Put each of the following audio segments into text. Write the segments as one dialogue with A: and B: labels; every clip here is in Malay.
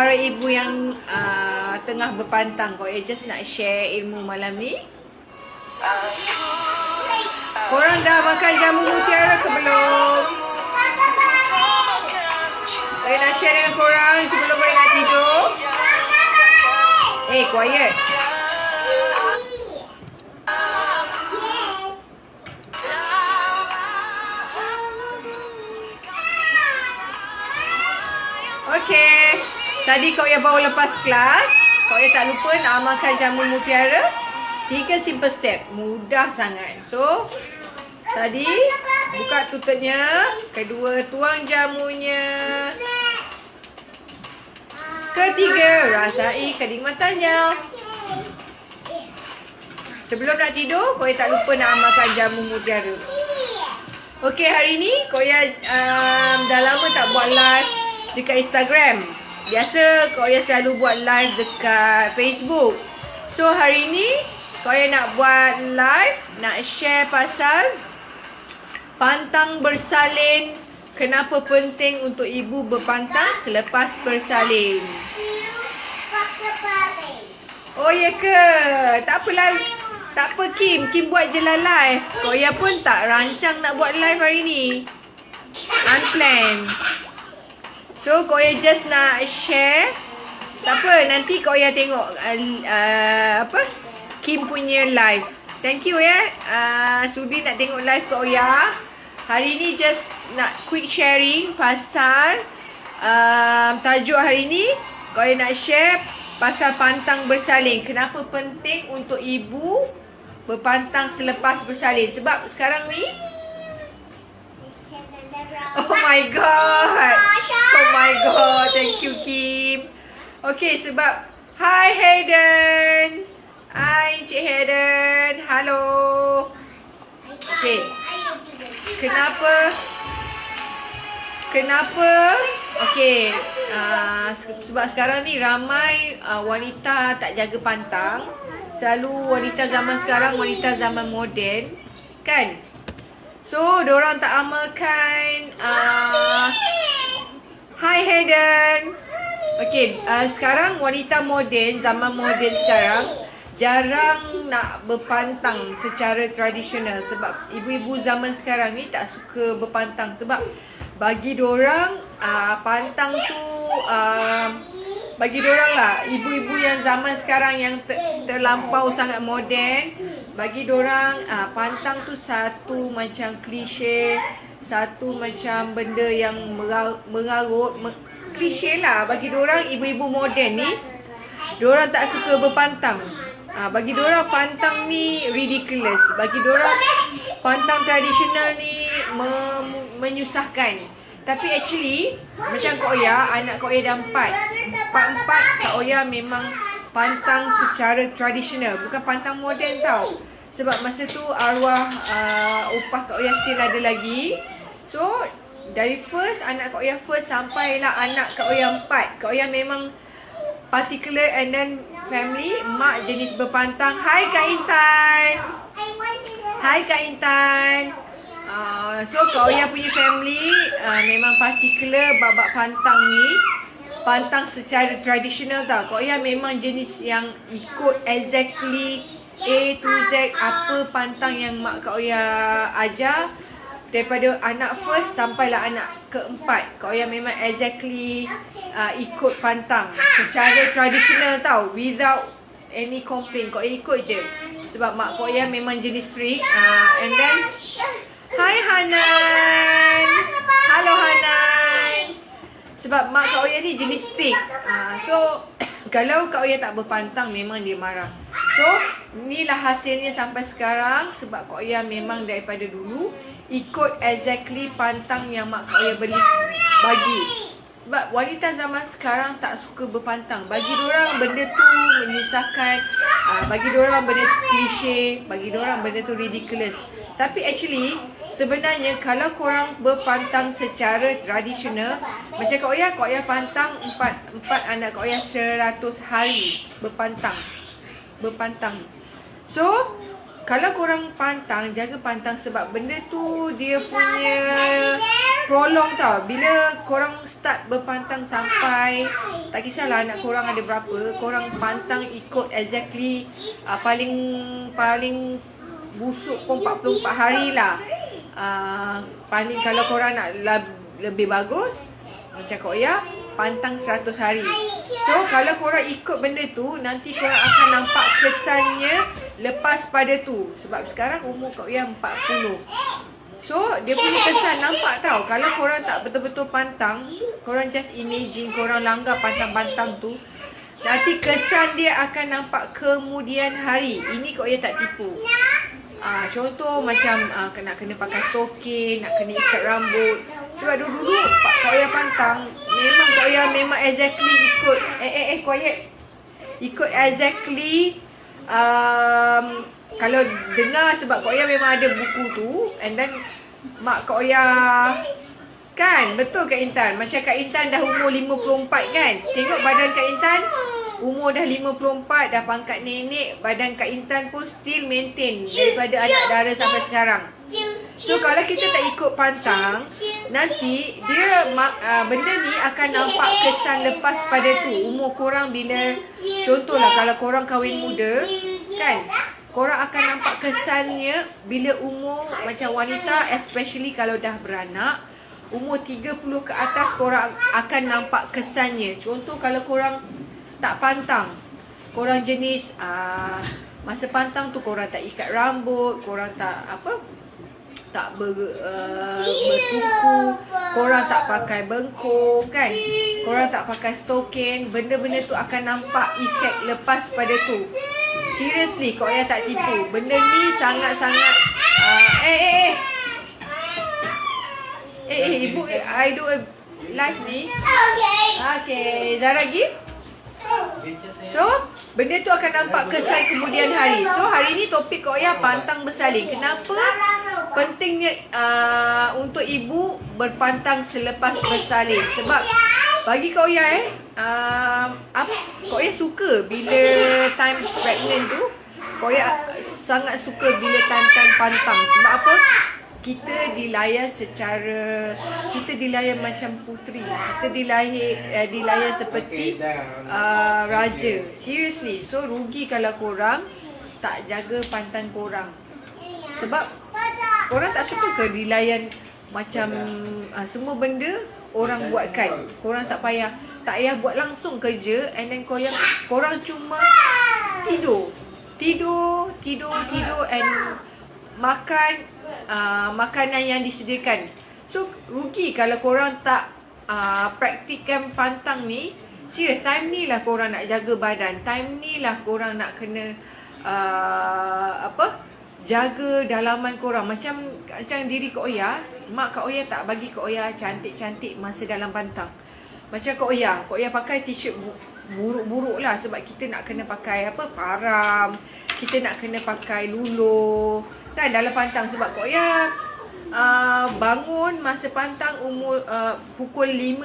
A: para ibu yang tengah berpantang, kau just nak share ilmu malam ni. Korang dah makan jamu mutiara ke belum? Saya nak share dengan korang sebelum korang nak tidur. Quiet. Okay. Tadi kau yang baru lepas kelas, kau yang tak lupa nak amalkan jamu mutiara. 3 simple step. Mudah sangat. So, tadi buka tutupnya. Kedua, tuang jamunya. Ketiga, rasai kenikmatannya. Sebelum nak tidur, kau yang tak lupa nak amalkan jamu mutiara. Okay, hari ni kau yang dah lama tak buat live dekat Instagram. Biasa kau yang selalu buat live dekat Facebook. So hari ni kau yang nak buat live, nak share pasal pantang bersalin. Kenapa penting untuk ibu berpantang selepas bersalin? Oh ya ke? Tak apalah. Tak apa Kim. Kim buat je lah live. Kau yang pun tak rancang nak buat live hari ni. Unplanned. So kau yang just nak share. Tak apa, nanti kau yang tengok Kim punya live. Thank you ya. Sudi nak tengok live kau ya. Hari ni just nak quick sharing pasal tajuk hari ni. Kau yang nak share pasal pantang bersalin. Kenapa penting untuk ibu berpantang selepas bersalin? Sebab sekarang ni, oh my god. Oh my god. Thank you Kim. Okay, sebab hi Hayden. Hi Encik Hayden. Hello. Okay. Kenapa? Okay. Sebab sekarang ni ramai wanita tak jaga pantang. Selalu wanita zaman sekarang, wanita zaman moden, kan? So, diorang tak amalkan. Hi Hayden. Okay, sekarang wanita moden, zaman moden sekarang jarang nak berpantang secara tradisional. Sebab ibu-ibu zaman sekarang ni tak suka berpantang. Sebab bagi diorang pantang tu bagi diorang lah, ibu-ibu yang zaman sekarang yang terlampau sangat moden, bagi diorang pantang tu satu macam klise, satu macam benda yang mengarut, klise lah. Bagi diorang ibu-ibu moden ni, diorang tak suka berpantang. Bagi diorang pantang ni ridiculous. Bagi diorang pantang tradisional ni menyusahkan. Tapi actually macam Kak Oya, anak Kak Oya dah 4. Empat Kak Oya memang pantang secara tradisional, bukan pantang moden tau. Sebab masa tu arwah upah Kak Oya still ada lagi. So dari first anak Kak Oya first sampailah anak Kak Oya 4, Kak Oya memang particular and then family. Mak jenis berpantang. Hai Kak Intan. Hai Kak Intan. So Kak Oya punya family memang particular bab pantang ni. Pantang secara tradisional tau. Kak Oya memang jenis yang ikut exactly A to Z apa pantang yang mak Kak Oya ajar. Daripada anak first sampailah anak keempat, Kak Oya memang exactly ikut pantang secara tradisional tau, without any complaint. Kak Oya ikut je. Sebab mak Kak Oya memang jenis strict. And then hi Hanan. Hello Hanan. Sebab mak Kak Oya ni jenis strict. So kalau Kak Oya tak berpantang memang dia marah. So inilah hasilnya sampai sekarang. Sebab Kak Oya memang daripada dulu ikut exactly pantang yang mak Kak Oya bagi. Sebab wanita zaman sekarang tak suka berpantang. Bagi diorang benda tu menyusahkan, bagi diorang benda tu klise, bagi diorang benda tu ridiculous. Tapi actually sebenarnya kalau korang berpantang secara tradisional, macam Kak Oya pantang 4 anak Kak Oya 100 hari berpantang. So kalau korang pantang, jaga pantang sebab benda tu dia punya prolong tau. Bila korang start berpantang sampai, tak kisahlah anak korang ada berapa, korang pantang ikut exactly paling busuk pun 44 hari lah. Paling kalau korang nak lebih bagus, macam Kak Oya, pantang 100 hari. So kalau korang ikut benda tu, nanti korang akan nampak kesannya lepas pada tu. Sebab sekarang umur Kak Oya 40. So dia punya kesan nampak tau. Kalau korang tak betul-betul pantang, korang just imagine korang langgar pantang-pantang tu, nanti kesan dia akan nampak kemudian hari. Ini Kak Oya tak tipu. Contoh macam nak kena pakai stokin, nak kena ikat rambut. Sebab dulu Kak Oya pantang, memang Kak Oya memang exactly ikut quiet. Ikut exactly kalau dengar, sebab Kak Oya memang ada buku tu. And then mak Kak Oya kan, betul Kak Intan, macam Kak Intan dah umur 54 kan. Tengok badan Kak Intan, umur dah 54, dah pangkat nenek. Badan Kak Intan pun still maintain daripada anak dara sampai sekarang. So kalau kita tak ikut pantang, nanti dia benda ni akan nampak kesan lepas pada tu. Umur korang bila, contohlah kalau korang kahwin muda kan, korang akan nampak kesannya bila umur macam wanita, especially kalau dah beranak, umur 30 ke atas korang akan nampak kesannya. Contoh kalau korang tak pantang, korang jenis masa pantang tu korang tak ikat rambut, korang tak bertuku, korang tak pakai bengkong kan, korang tak pakai stokin, benda-benda tu akan nampak efek lepas pada tu. Seriously, Kak Oya tak tipu. Benda ni sangat-sangat ibu, I do a live ni. Okay, Zara give. So, benda tu akan nampak kesan kemudian hari. So, hari ni topik Kak Oya pantang bersalin. Kenapa pentingnya untuk ibu berpantang selepas bersalin? Sebab bagi Kak Oya Kak Oya suka bila time pregnant tu. Kak Oya sangat suka bila time pantang. Sebab apa? Kita dilayan macam puteri. Kita dilayan seperti raja. Seriously. So rugi kalau korang tak jaga pantang korang. Sebab korang tak suka ke dilayan macam semua benda orang buatkan. Korang tak payah buat langsung kerja, and then korang cuma tidur and makan makanan yang disediakan. So rugi kalau korang tak praktikkan pantang ni. Serius, time ni lah korang nak jaga badan. Time ni lah korang nak kena jaga dalaman korang. Macam diri Kak Oya, mak Kak Oya tak bagi Kak Oya cantik-cantik masa dalam pantang. Macam Kak Oya pakai t-shirt buruk-buruk lah. Sebab kita nak kena pakai param, kita nak kena pakai luluh kan dalam pantang. Sebab Kak Oya bangun masa pantang umur pukul 5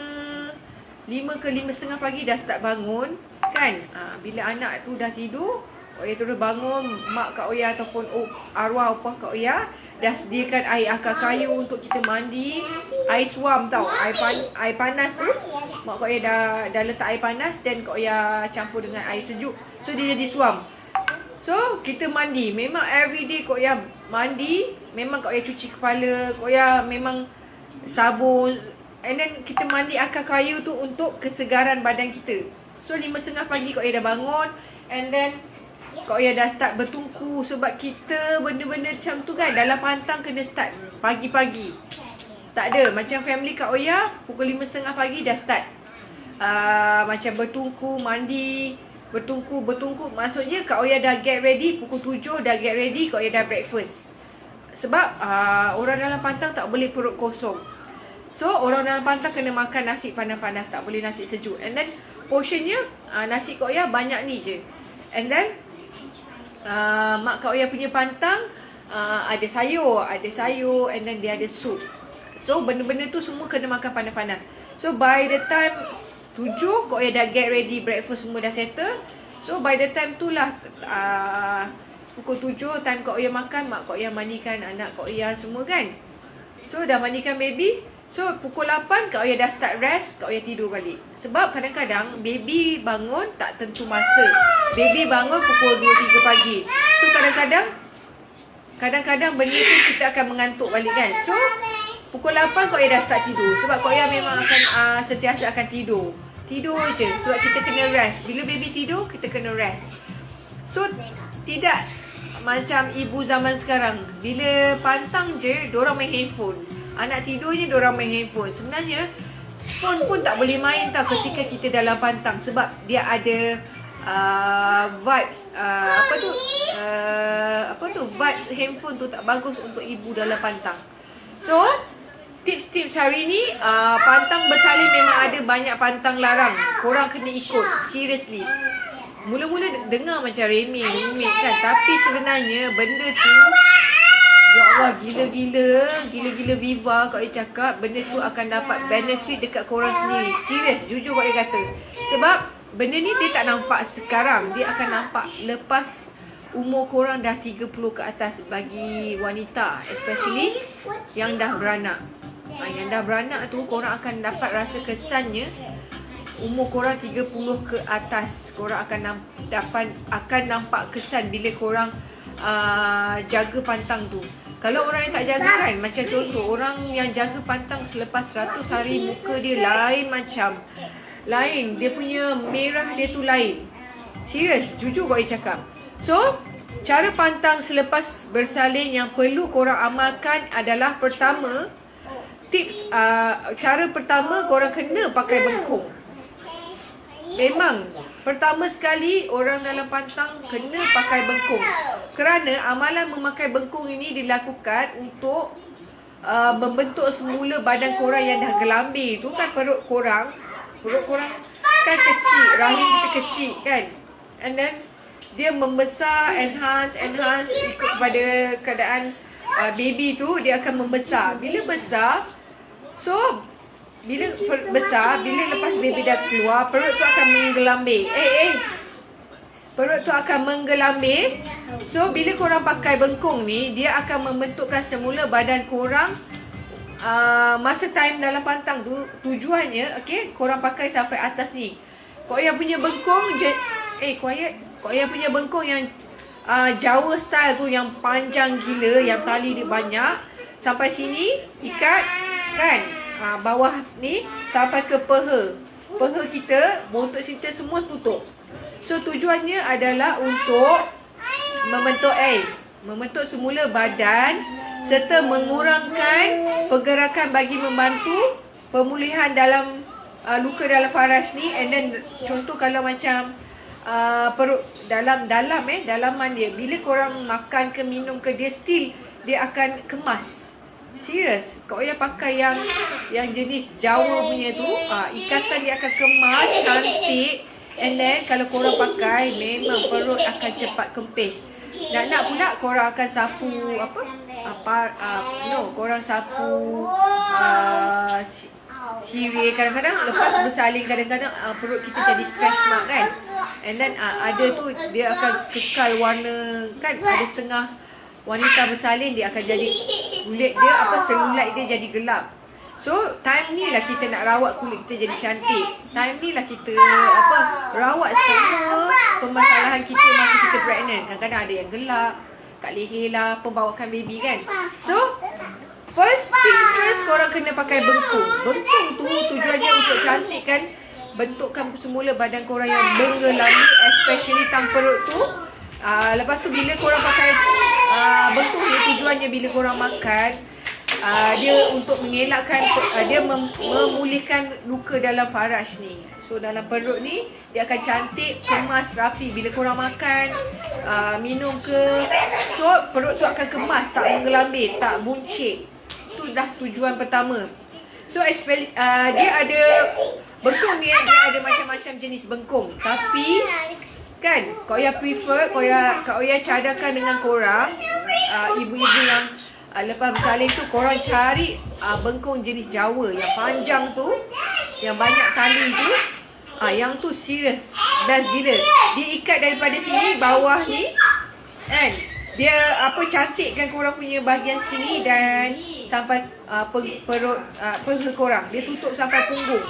A: ke 5:30 pagi dah start bangun kan. Bila anak tu dah tidur, Kak Oya terus bangun. Mak Kak Oya ataupun arwah opah Kak Oya dah sediakan air akar kayu untuk kita mandi. Air suam tau, air panas tu. Mak Kak Oya dah letak air panas, dan Kak Oya campur dengan air sejuk. So dia jadi suam. So kita mandi. Memang everyday Kak Oya mandi. Memang Kak Oya cuci kepala, Kak Oya memang sabun. And then kita mandi akar kayu tu untuk kesegaran badan kita. So 5:30 pagi Kak Oya dah bangun. And then Kak Oya dah start bertungku. Sebab kita benda-benda macam tu kan, dalam pantang kena start pagi-pagi. Tak ada, macam family Kak Oya pukul 5:30 pagi dah start macam bertungku, mandi. Bertungku. Maksudnya Kak Oya dah get ready. Pukul 7 dah get ready, Kak Oya dah breakfast. Sebab orang dalam pantang tak boleh perut kosong. So orang dalam pantang kena makan nasi panas-panas, tak boleh nasi sejuk. And then portionnya nasi Kak Oya banyak ni je. And then mak Kak Oya punya pantang ada sayur, and then dia ada sup. So benda-benda tu semua kena makan panas-panas. So by the time 7 Kak Oya dah get ready, breakfast semua dah settle. So by the time tu lah pukul 7 time Kak Oya makan, mak Kak Oya mandikan anak Kak Oya semua kan. So dah mandikan baby. So pukul 8 Kak Oya dah start rest, Kak Oya tidur balik. Sebab kadang-kadang baby bangun tak tentu masa. Baby bangun pukul 2-3 pagi. So kadang-kadang benda tu kita akan mengantuk balik kan. So pukul 8 Kak Oya dah start tidur. Sebab Kak Oya memang akan sentiasa akan tidur. Tidur je sebab kita kena rest. Bila baby tidur kita kena rest. So tidak macam ibu zaman sekarang. Bila pantang je diorang main handphone. Anak tidur je diorang main handphone. Sebenarnya phone pun tak boleh main tau ketika kita dalam pantang. Sebab dia ada vibes vibes handphone tu tak bagus untuk ibu dalam pantang. So tips-tips hari ni, pantang bersalin memang ada banyak pantang larang. Korang kena ikut, seriously. Mula-mula dengar macam remeh kan. Tapi sebenarnya benda tu, ya Allah, gila-gila Viva Kak Oya cakap, benda tu akan dapat benefit dekat korang sendiri. Serius, jujur Kak Oya kata. Sebab benda ni dia tak nampak sekarang, dia akan nampak lepas umur korang dah 30 ke atas bagi wanita, especially yang dah beranak. Yang dah beranak tu korang akan dapat rasa kesannya umur korang 30 ke atas. Korang akan nampak kesan bila korang jaga pantang tu. Kalau orang yang tak jaga kan, macam contoh orang yang jaga pantang selepas 100 hari, muka dia lain macam. Lain, dia punya merah dia tu lain. Serius, jujur Kak Oya cakap. So, cara pantang selepas bersalin yang perlu korang amalkan adalah pertama, cara pertama korang kena pakai bengkung. Memang pertama sekali orang dalam pantang kena pakai bengkung. Kerana amalan memakai bengkung ini dilakukan untuk membentuk semula badan korang yang dah gelambir. Tu kan perut korang kan kecil, rahim kita kecil kan. And then dia membesar, enhance ikut kepada keadaan baby tu, dia akan membesar. Bila besar, so bila lepas baby dah keluar, perut tu akan menggelambir. Perut tu akan menggelambir. So bila korang pakai bengkung ni, dia akan membentukkan semula badan korang masa time dalam pantang tu. Tujuannya, okay, korang pakai sampai atas ni. Kak Oya punya bengkung Kak Oya punya bengkung yang Jawa style tu, yang panjang gila, yang tali dia banyak. Sampai sini ikat kan, bawah ni sampai ke peha. Peha kita, bontot kita semua tutup. So tujuannya adalah untuk membentuk semula badan serta mengurangkan pergerakan bagi membantu pemulihan dalam luka dalam faras ni. And then contoh kalau macam perut dalaman dia, bila korang makan ke minum ke, dia akan kemas. Serius, Kak Oya pakai yang jenis Jawa punya tu, ikatan dia akan kemas, cantik. And then kalau korang pakai, memang perut akan cepat kempis. Nak pula korang akan sapu korang sapu sirih. Kadang-kadang lepas bersalin, kadang-kadang perut kita jadi stretch mark kan. And then ada tu dia akan kekal warna kan. Ada setengah wanita bersalin dia akan jadi kulit dia selulit dia jadi gelap. So time ni lah kita nak rawat kulit kita jadi cantik. Time ni lah kita rawat semua permasalahan kita masa kita pregnant. Kadang-kadang ada yang gelap kat leher lah, pembawakan baby kan. So first thing first, korang kena pakai bengkung. Bengkung tu tujuannya untuk cantikkan, bentukkan semula badan korang yang menggelami, especially tang perut tu. Lepas tu bila korang pakai bengkung ni, tujuannya bila korang makan, dia untuk mengelakkan, dia memulihkan luka dalam faras ni. So dalam perut ni, dia akan cantik, kemas, rapi. Bila korang makan, minum ke, so perut tu akan kemas, tak menggelambir, tak buncit. Itu dah tujuan pertama. So dia ada bengkung ni, dia ada macam-macam jenis bengkung. Tapi kan, Kak Oya prefer, Kak Oya cadangkan dengan korang, ibu-ibu yang lepas bersalin tu, korang cari bengkung jenis Jawa yang panjang tu, yang banyak tali tu. Yang tu serius, best gila. Dia ikat daripada sini bawah ni kan, Dia apa cantikkan korang punya bahagian sini dan sampai perut perut korang. Dia tutup sampai punggung.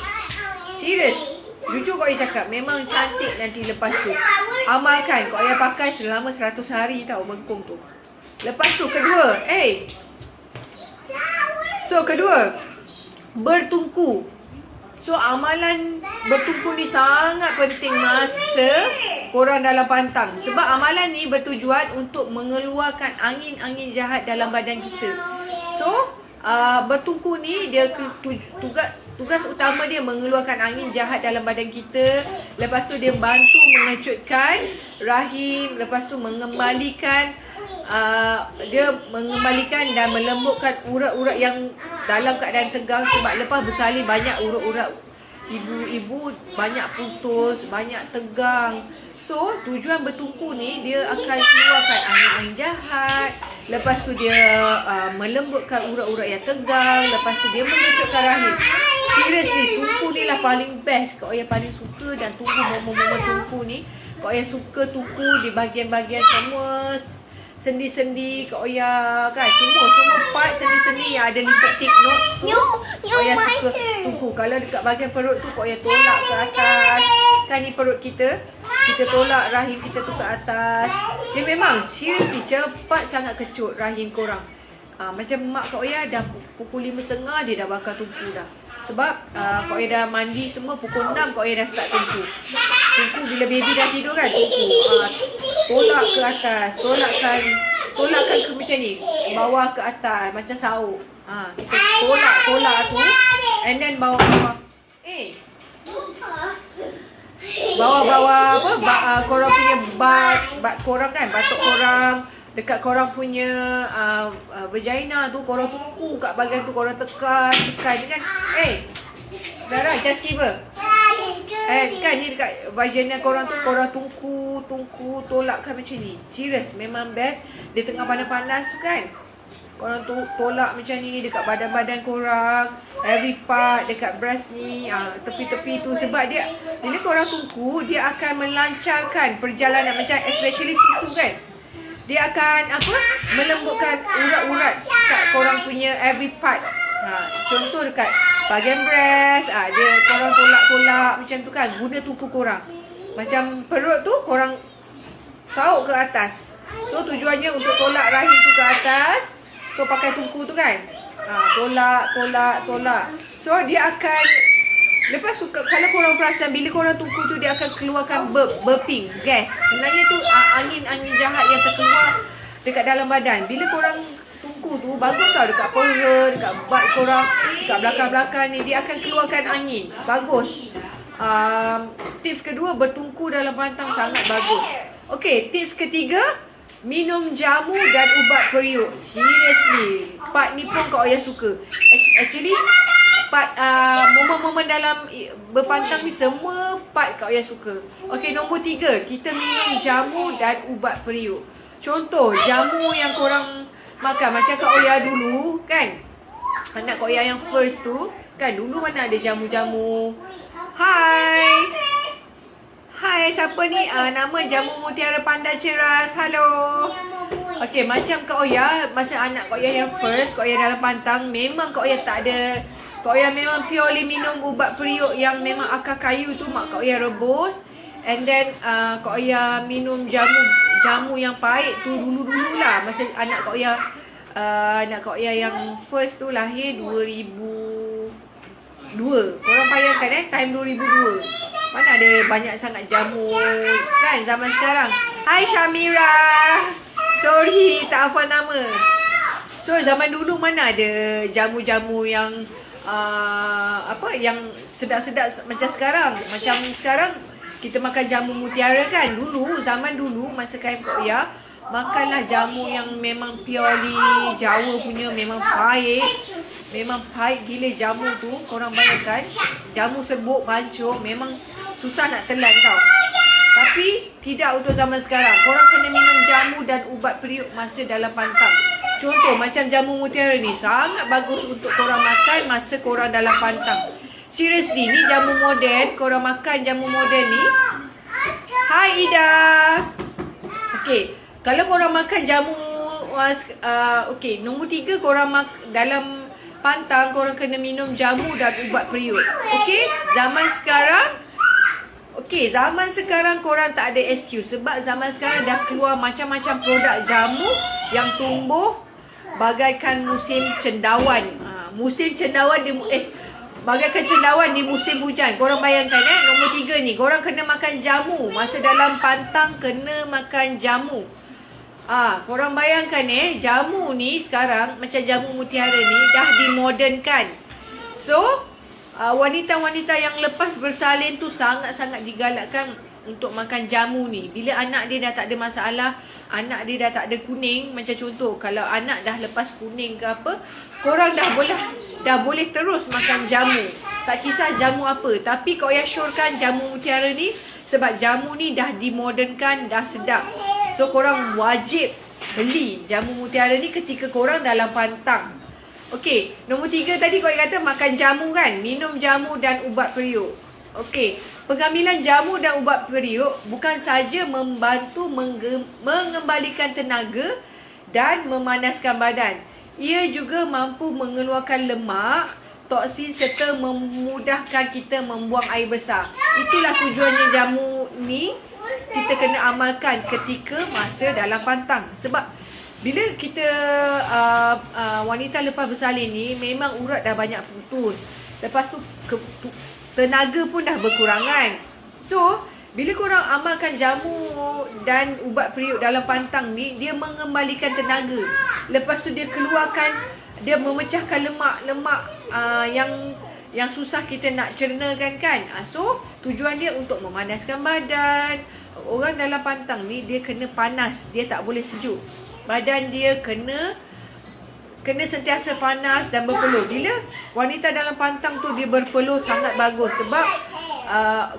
A: Serius. Jujur kau cakap memang cantik nanti lepas tu. Amalkan kau pakai selama 100 hari tau bengkung tu. Lepas tu kedua, kedua, bertungku. So amalan bertungku ni sangat penting masa korang dalam pantang. Sebab amalan ni bertujuan untuk mengeluarkan angin-angin jahat dalam badan kita. So bertungku ni dia tugas utama dia mengeluarkan angin jahat dalam badan kita. Lepas tu dia bantu mengecutkan rahim. Lepas tu mengembalikan dan melembutkan urat-urat yang dalam keadaan tegang. Sebab lepas bersalin banyak urat-urat ibu-ibu banyak putus, banyak tegang. So tujuan bertungku ni dia akan keluarkan angin-angin jahat. Lepas tu dia melembutkan urat-urat yang tegang. Lepas tu dia mengecutkan rahim. Seriously, tungku ni lah paling best. Kau yang paling suka dan tunggu momen-momen tungku ni. Kau yang suka tungku di bahagian-bahagian semua sendi-sendi kau ya kan, semua part sendi-sendi yang ada lymphatic nodes tu kau yang suka tungku. Kalau dekat bahagian perut tu kau yang tolak ke atas kan, ni perut kita tolak rahim kita tu ke atas. Dia memang seriously cepat sangat kecut rahim korang. Macam mak kau ya dah pukul 5.30 dia dah bakar tungku dah. Sebab kau ya dah mandi semua pukul 6 kau ya dah start tungku. Tungku bila baby dah tidur kan, tungku tolak ke atas, tolakkan ke macam ni, bawah ke atas macam sauk. Kita tolak tu and then bawah-bawah. Bawah-bawah apa? Korang punya bat korang kan, batuk korang dekat korang punya vagina tu korang tungku kat bahagian tu, korang tekan kan. Zara, just giver. Kan ni dekat vagina korang tu korang tungku tolakkan macam ni. Serius memang best. Dia tengah panas-panas tu kan, korang tolak macam ni dekat badan-badan korang, every part dekat breast ni, tepi-tepi tu. Sebab dia bila korang tungku dia akan melancarkan perjalanan macam especially susu kan. Dia akan melembutkan urat-urat kat korang punya every part. Contoh dekat bahagian breast, dia korang tolak-tolak macam tu kan, guna tungku korang. Macam perut tu korang sauk ke atas. So tujuannya untuk tolak rahim tu ke atas. So pakai tungku tu kan, tolak. So dia akan lepas tu kalau korang perasan bila korang tungku tu dia akan keluarkan burping gas. Sebenarnya tu angin-angin jahat yang terkeluar dekat dalam badan. Bila korang tungku tu bagus tau dekat perut, dekat butt korang, dekat belakang-belakang ni dia akan keluarkan angin. Bagus. Tips kedua, bertungku dalam pantang sangat bagus. Okey, tips ketiga, minum jamu dan ubat periuk. Seriously, part ni pun kau yang suka. Actually part momen-momen dalam berpantang ni semua part kau yang suka. Okey, nombor 3, kita minum jamu dan ubat periuk. Contoh jamu yang korang makan macam Kak Oya dulu kan, anak Kak Oya yang first tu kan, dulu mana ada jamu-jamu. Hai, siapa ni? Nama jamu Mutiara Panda Ceras. Halo. Okey, macam Kak Oya, masa anak Kak Oya yang first, Kak Oya dalam pantang, memang Kak Oya tak ada. Kak Oya memang purely minum ubat periuk yang memang akar kayu tu mak Kak Oya rebus. And then Kak Oya minum jamu yang pahit tu dulu-dululah. Masa anak Kak Oya yang first tu lahir 2002. Korang bayangkan time 2002. Mana ada banyak sangat jamu kan zaman sekarang. Hai Shamira. Sorry tak hafal nama. So zaman dulu mana ada jamu-jamu yang yang sedap-sedap macam sekarang. Macam sekarang kita makan jamu mutiara kan. Zaman dulu masa Kak Oya makanlah jamu yang memang purely Jawa punya, memang pahit. Memang pahit gila jamu tu. Korang bayangkan jamu serbuk pancung memang susah nak telan tau. Tapi tidak untuk zaman sekarang. Korang kena minum jamu dan ubat periuk masa dalam pantang. Contoh macam jamu mutiara ni sangat bagus untuk korang makan masa korang dalam pantang. Seriously, ni jamu moden. Korang makan jamu moden ni. Hai Ida. Okay, Kalau korang makan jamu, okey, nombor 3 korang dalam pantang korang kena minum jamu dan ubat periuk. Okey, zaman sekarang korang tak ada excuse sebab zaman sekarang dah keluar macam-macam produk jamu yang tumbuh bagaikan musim cendawan. Musim cendawan bagaikan cendawan di musim hujan. Korang bayangkan nombor 3 ni, korang kena makan jamu. Masa dalam pantang kena makan jamu. Korang bayangkan jamu ni sekarang macam jamu mutiara ni dah dimodernkan. So, wanita-wanita yang lepas bersalin tu sangat-sangat digalakkan untuk makan jamu ni. Bila anak dia dah tak ada masalah, anak dia dah tak ada kuning, macam contoh kalau anak dah lepas kuning ke apa, korang dah boleh terus makan jamu. Tak kisah jamu apa, tapi Kak Oya syorkan jamu mutiara ni sebab jamu ni dah dimodernkan, dah sedap. So korang wajib beli jamu mutiara ni ketika korang dalam pantang. Okey, nombor 3 tadi kau kata makan jamu kan, minum jamu dan ubat periuk. Okey, pengambilan jamu dan ubat periuk bukan saja membantu mengembalikan tenaga dan memanaskan badan. Ia juga mampu mengeluarkan lemak, toksin serta memudahkan kita membuang air besar. Itulah tujuannya jamu ni kita kena amalkan ketika masa dalam pantang. Sebab bila kita wanita lepas bersalin ni memang urat dah banyak putus. Lepas tu tenaga pun dah berkurangan. So, bila korang amalkan jamu dan ubat periuk dalam pantang ni, dia mengembalikan tenaga. Lepas tu dia memecahkan lemak-lemak yang susah kita nak cernakan kan. So, tujuan dia untuk memanaskan badan. Orang dalam pantang ni dia kena panas, dia tak boleh sejuk. Badan dia kena sentiasa panas dan berpeluh. Bila wanita dalam pantang tu dia berpeluh sangat bagus. Sebab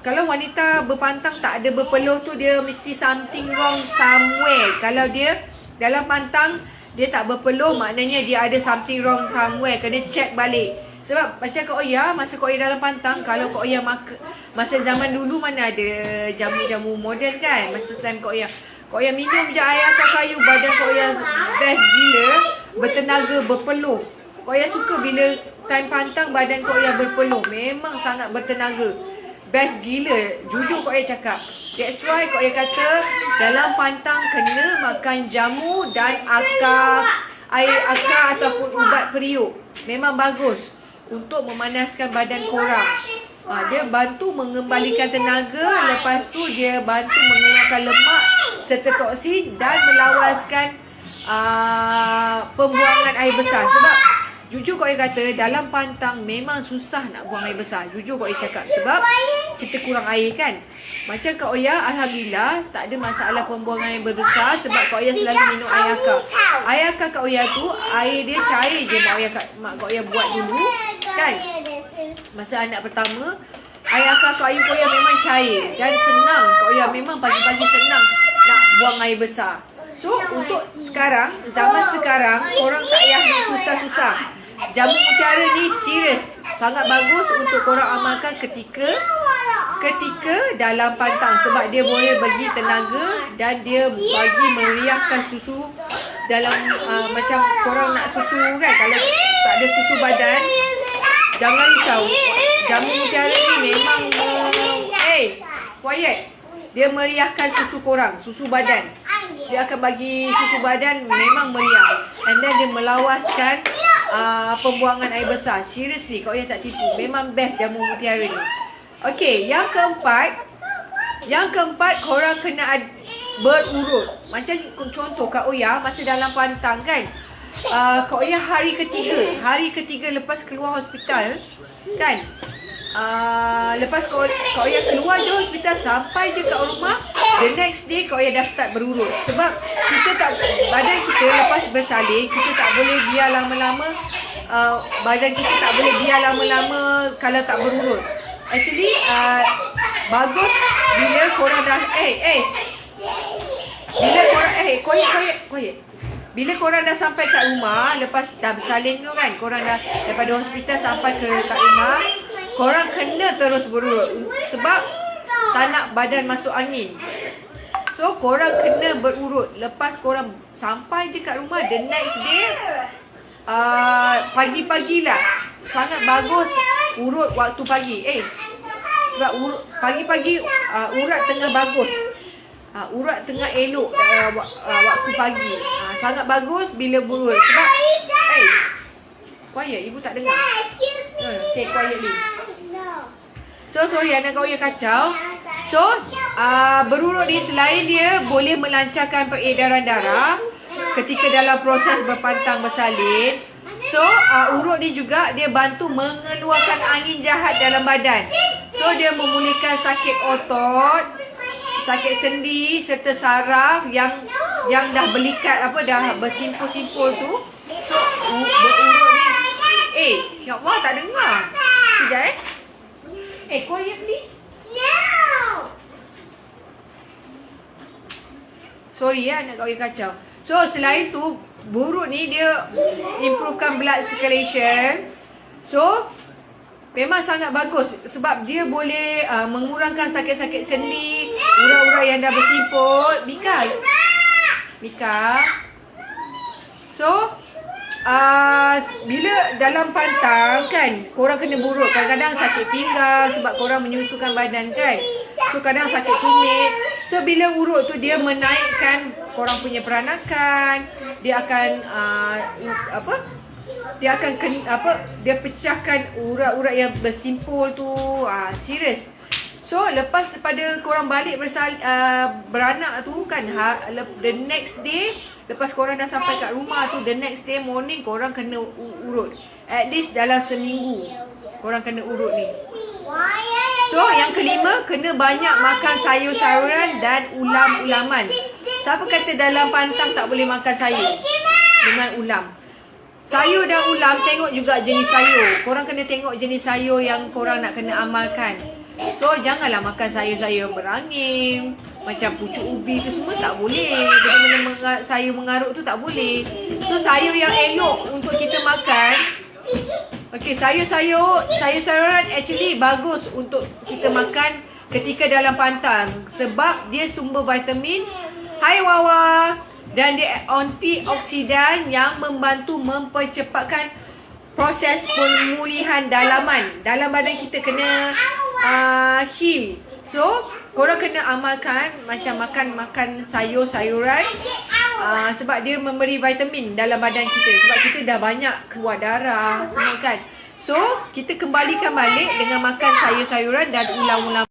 A: kalau wanita berpantang tak ada berpeluh tu, dia mesti something wrong somewhere. Kalau dia dalam pantang dia tak berpeluh, maknanya dia ada something wrong somewhere. Kena check balik. Sebab macam Kak Oya, masa Kak Oya dalam pantang, kalau Kak Oya masa zaman dulu mana ada jamu-jamu moden kan. Masa time Kak Oya minum je air akar kayu, badan Kak Oya best gila, bertenaga, berpeluh. Kak Oya suka bila time pantang badan Kak Oya berpeluh. Memang sangat bertenaga. Best gila, jujur Kak Oya cakap. That's why Kak Oya kata dalam pantang kena makan jamu dan air akar ataupun ubat periuk. Memang bagus untuk memanaskan badan korang. Dia bantu mengembalikan tenaga, lepas tu dia bantu mengeluarkan lemak serta toksin dan melawaskan pembuangan air besar. Sebab jujur Kak Oya kata dalam pantang memang susah nak buang air besar. Jujur Kak Oya cakap sebab kita kurang air kan. Macam Kak Oya alhamdulillah tak ada masalah pembuangan air besar sebab Kak Oya selalu minum air akar. Air akar Kak Oya tu air dia cair je mak Kak Oya buat dulu kan. Masa anak pertama air akar Kak Oya memang cair dan senang. Kak Oya memang pagi-pagi senang nak buang air besar. So untuk sekarang, zaman sekarang korang tak payah susah-susah. Jamu mutiara ni serius, sangat bagus untuk korang amalkan ketika dalam pantang sebab dia boleh bagi tenaga dan dia bagi meriahkan susu dalam macam korang nak susu kan, kalau tak ada susu badan jangan risau. Jamu mutiara ni memang quiet. Dia meriahkan susu korang, susu badan. Dia akan bagi susu badan memang meriah. And then dia melawaskan pembuangan air besar. Seriously, Kak Oya tak tipu. Memang best jamu mutiara ni. Okey, yang keempat korang kena berurut. Macam contoh Kak Oya masa dalam pantang kan. Kak Oya hari ketiga lepas keluar hospital kan. Lepas Kak Oya keluar je hospital, sampai je kat rumah, the next day Kak Oya dah start berurut. Sebab badan kita lepas bersalin, kita tak boleh biar lama-lama, badan kita tak boleh biar lama-lama kalau tak berurut. Actually bagus bila korang dah bila korang dah sampai kat rumah, lepas dah bersalin tu kan, korang dah daripada hospital sampai kat rumah, korang kena terus berurut sebab tak nak badan masuk angin. So So korang kena berurut. Lepas korang sampai je kat rumah, the next day pagi-pagilah. Sangat bagus urut waktu pagi. Sebab pagi-pagi urat tengah bagus. Urat tengah elok waktu pagi. Sangat bagus bila berurut. Sebab quiet, ibu tak dengar. Say quietly. So sorry anak kau yang kacau. So berurut ni selain dia boleh melancarkan peredaran darah ketika dalam proses berpantang bersalin. So urut ni juga dia bantu mengeluarkan angin jahat dalam badan. So dia memulihkan sakit otot, sakit sendi serta saraf yang dah belikat dah bersimpul-simpul tu. So berurut ni ya Allah tak dengar. Sekejap quiet please.
B: No.
A: Sorry anak kau yang kacau. So selain tu berurut ni dia improvekan blood circulation. So memang sangat bagus sebab dia boleh mengurangkan sakit-sakit sendi, urat-urat yang dah bersimpul. Mika. So bila dalam pantang kan korang kena berurut. Kadang-kadang sakit pinggang sebab korang menyusukan badan kan. So kadang sakit tumit. So bila urut tu dia menaikkan korang punya peranakan. Dia akan dia pecahkan urat-urat yang bersimpul tu. Serius. So lepas pada korang balik beranak tu kan the next day, lepas korang dah sampai kat rumah tu, the next day morning korang kena urut. At least dalam seminggu korang kena urut ni. So yang kelima, kena banyak makan sayur-sayuran dan ulam-ulaman. Siapa kata dalam pantang tak boleh makan sayur dengan ulam? Sayur dan ulam, tengok juga jenis sayur. Korang kena tengok jenis sayur yang korang nak kena amalkan. So janganlah makan sayur-sayur berangin, macam pucuk ubi tu semua tak boleh. Benda-benda sayur mengarut tu tak boleh. So sayur yang elok untuk kita makan, sayur-sayuran actually bagus untuk kita makan ketika dalam pantang. Sebab dia sumber vitamin. Hai Wawa. Dan dia antioksidan yang membantu mempercepatkan proses pemulihan dalaman. Dalam badan kita kena heal. So korang kena amalkan macam makan sayur-sayuran sebab dia memberi vitamin dalam badan kita. Sebab kita dah banyak keluar darah semua kan. So kita kembalikan balik dengan makan sayur-sayuran dan ulam-ulam.